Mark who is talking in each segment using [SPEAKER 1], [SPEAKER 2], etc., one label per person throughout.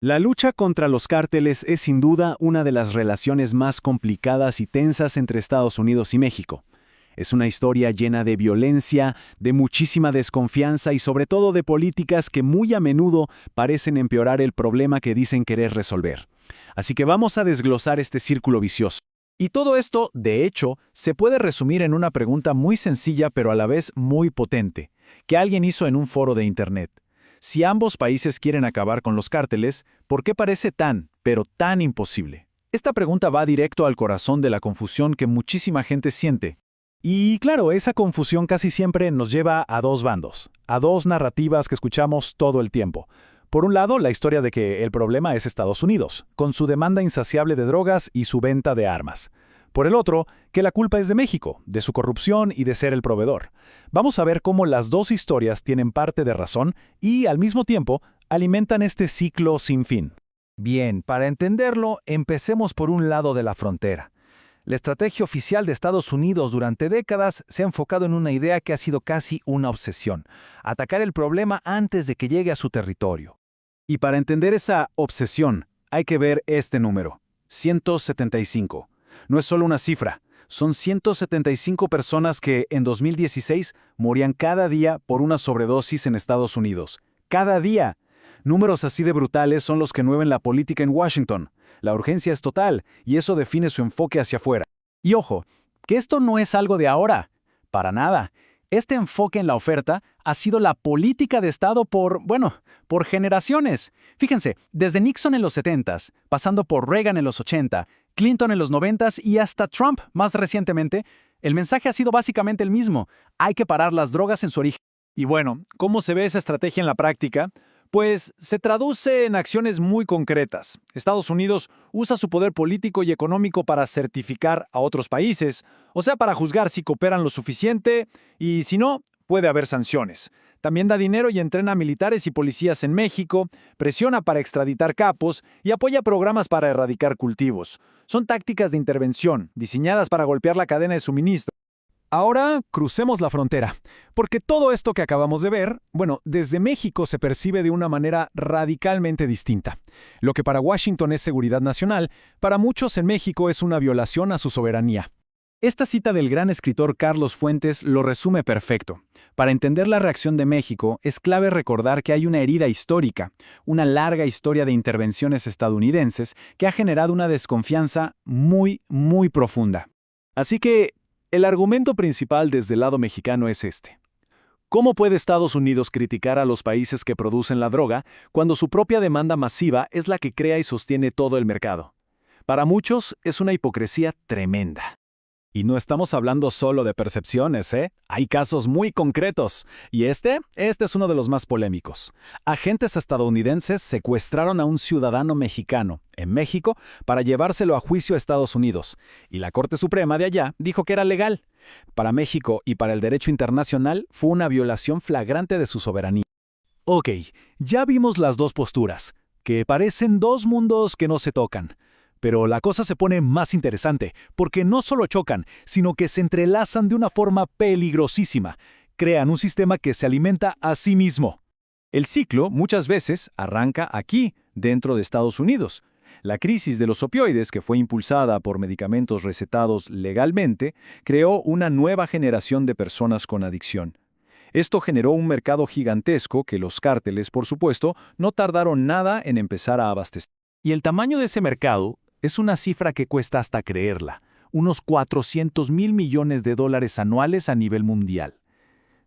[SPEAKER 1] La lucha contra los cárteles es sin duda una de las relaciones más complicadas y tensas entre Estados Unidos y México. Es una historia llena de violencia, de muchísima desconfianza y sobre todo de políticas que muy a menudo parecen empeorar el problema que dicen querer resolver. Así que vamos a desglosar este círculo vicioso.
[SPEAKER 2] Y todo esto, de hecho, se puede resumir en una pregunta muy sencilla pero a la vez muy potente, que alguien hizo en un foro de Internet. Si ambos países quieren acabar con los cárteles, ¿por qué parece tan, pero tan imposible? Esta pregunta va directo al corazón de la confusión que muchísima gente siente. Y claro, esa confusión casi siempre nos lleva a dos bandos, a dos narrativas que escuchamos todo el tiempo. Por un lado, la historia de que el problema es Estados Unidos, con su demanda insaciable de drogas y su venta de armas. Por el otro, que la culpa es de México, de su corrupción y de ser el proveedor. Vamos a ver cómo las dos historias tienen parte de razón y, al mismo tiempo, alimentan este ciclo sin fin.
[SPEAKER 3] Bien, para entenderlo, empecemos por un lado de la frontera. La estrategia oficial de Estados Unidos durante décadas se ha enfocado en una idea que ha sido casi una obsesión: atacar el problema antes de que llegue a su territorio.
[SPEAKER 1] Y para entender esa obsesión, hay que ver este número: 175. No es solo una cifra, son 175 personas que en 2016 morían cada día por una sobredosis en Estados Unidos. ¡Cada día! Números así de brutales son los que mueven la política en Washington. La urgencia es total, y eso define su enfoque hacia afuera.
[SPEAKER 2] Y ojo, que esto no es algo de ahora. Para nada. Este enfoque en la oferta ha sido la política de Estado por generaciones. Fíjense, desde Nixon en los 70s, pasando por Reagan en los 80, Clinton en los 90s y hasta Trump más recientemente, el mensaje ha sido básicamente el mismo: hay que parar las drogas en su origen. Y bueno, ¿cómo se ve esa estrategia en la práctica? Pues se traduce en acciones muy concretas. Estados Unidos usa su poder político y económico para certificar a otros países, o sea, para juzgar si cooperan lo suficiente y si no, puede haber sanciones. También da dinero y entrena a militares y policías en México, presiona para extraditar capos y apoya programas para erradicar cultivos. Son tácticas de intervención, diseñadas para golpear la cadena de suministro.
[SPEAKER 3] Ahora crucemos la frontera, porque todo esto que acabamos de ver, desde México se percibe de una manera radicalmente distinta. Lo que para Washington es seguridad nacional, para muchos en México es una violación a su soberanía.
[SPEAKER 2] Esta cita del gran escritor Carlos Fuentes lo resume perfecto. Para entender la reacción de México, es clave recordar que hay una herida histórica, una larga historia de intervenciones estadounidenses que ha generado una desconfianza muy, muy profunda.
[SPEAKER 1] Así que el argumento principal desde el lado mexicano es este: ¿cómo puede Estados Unidos criticar a los países que producen la droga cuando su propia demanda masiva es la que crea y sostiene todo el mercado? Para muchos es una hipocresía tremenda.
[SPEAKER 3] Y no estamos hablando solo de percepciones, ¿eh? Hay casos muy concretos. Y este es uno de los más polémicos. Agentes estadounidenses secuestraron a un ciudadano mexicano en México para llevárselo a juicio a Estados Unidos. Y la Corte Suprema de allá dijo que era legal. Para México y para el derecho internacional fue una violación flagrante de su soberanía.
[SPEAKER 2] Ok, ya vimos las dos posturas, que parecen dos mundos que no se tocan. Pero la cosa se pone más interesante, porque no solo chocan, sino que se entrelazan de una forma peligrosísima. Crean un sistema que se alimenta a sí mismo. El ciclo muchas veces arranca aquí, dentro de Estados Unidos. La crisis de los opioides, que fue impulsada por medicamentos recetados legalmente, creó una nueva generación de personas con adicción. Esto generó un mercado gigantesco que los cárteles, por supuesto, no tardaron nada en empezar a abastecer. Y el tamaño de ese mercado es una cifra que cuesta hasta creerla: unos 400,000 millones de dólares anuales a nivel mundial.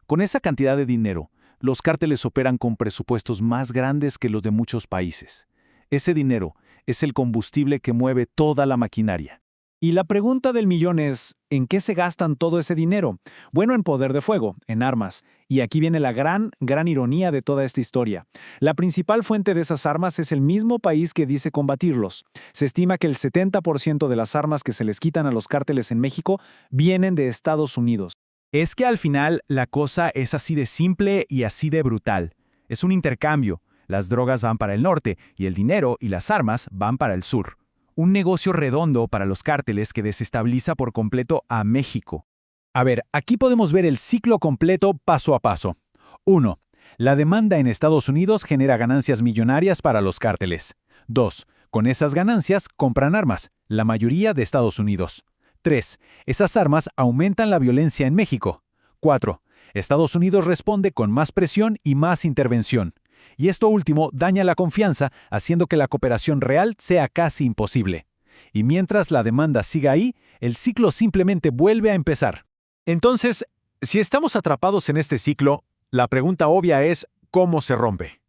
[SPEAKER 2] Con esa cantidad de dinero, los cárteles operan con presupuestos más grandes que los de muchos países. Ese dinero es el combustible que mueve toda la maquinaria. Y la pregunta del millón es: ¿en qué se gastan todo ese dinero? Bueno, en poder de fuego, en armas. Y aquí viene la gran ironía de toda esta historia. La principal fuente de esas armas es el mismo país que dice combatirlos. Se estima que el 70% de las armas que se les quitan a los cárteles en México vienen de Estados Unidos. Es que al final la cosa es así de simple y así de brutal. Es un intercambio. Las drogas van para el norte y el dinero y las armas van para el sur. Un negocio redondo para los cárteles que desestabiliza por completo a México. A ver, aquí podemos ver el ciclo completo paso a paso. 1. La demanda en Estados Unidos genera ganancias millonarias para los cárteles. 2. Con esas ganancias compran armas, la mayoría de Estados Unidos. 3. Esas armas aumentan la violencia en México. 4. Estados Unidos responde con más presión y más intervención. Y esto último daña la confianza, haciendo que la cooperación real sea casi imposible. Y mientras la demanda siga ahí, el ciclo simplemente vuelve a empezar.
[SPEAKER 1] Entonces, si estamos atrapados en este ciclo, la pregunta obvia es ¿cómo se rompe?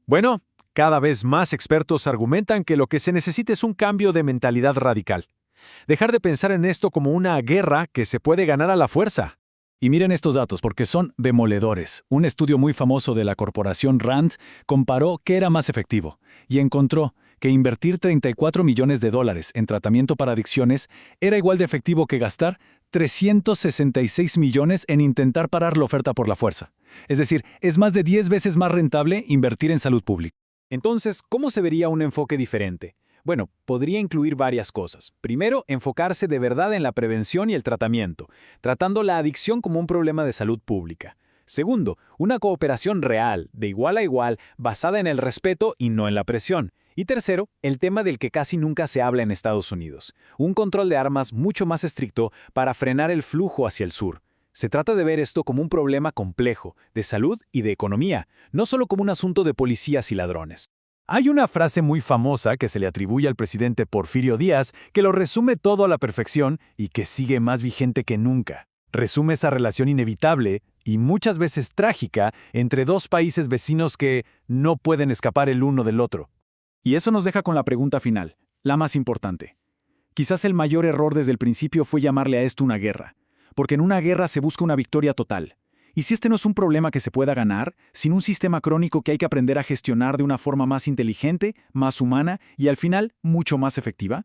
[SPEAKER 1] Bueno, cada vez más expertos argumentan que lo que se necesita es un cambio de mentalidad radical. Dejar de pensar en esto como una guerra que se puede ganar a la fuerza.
[SPEAKER 2] Y miren estos datos porque son demoledores. Un estudio muy famoso de la corporación Rand comparó qué era más efectivo y encontró que invertir $34 millones en tratamiento para adicciones era igual de efectivo que gastar 366 millones en intentar parar la oferta por la fuerza. Es decir, es más de 10 veces más rentable invertir en salud pública.
[SPEAKER 1] Entonces, ¿cómo se vería un enfoque diferente? Bueno, podría incluir varias cosas. Primero, enfocarse de verdad en la prevención y el tratamiento, tratando la adicción como un problema de salud pública. Segundo, una cooperación real, de igual a igual, basada en el respeto y no en la presión. Y tercero, el tema del que casi nunca se habla en Estados Unidos, un control de armas mucho más estricto para frenar el flujo hacia el sur. Se trata de ver esto como un problema complejo, de salud y de economía, no solo como un asunto de policías y ladrones.
[SPEAKER 2] Hay una frase muy famosa que se le atribuye al presidente Porfirio Díaz que lo resume todo a la perfección y que sigue más vigente que nunca. Resume esa relación inevitable y muchas veces trágica entre dos países vecinos que no pueden escapar el uno del otro.
[SPEAKER 1] Y eso nos deja con la pregunta final, la más importante. Quizás el mayor error desde el principio fue llamarle a esto una guerra, porque en una guerra se busca una victoria total. ¿Y si este no es un problema que se pueda ganar, sino un sistema crónico que hay que aprender a gestionar de una forma más inteligente, más humana y al final mucho más efectiva?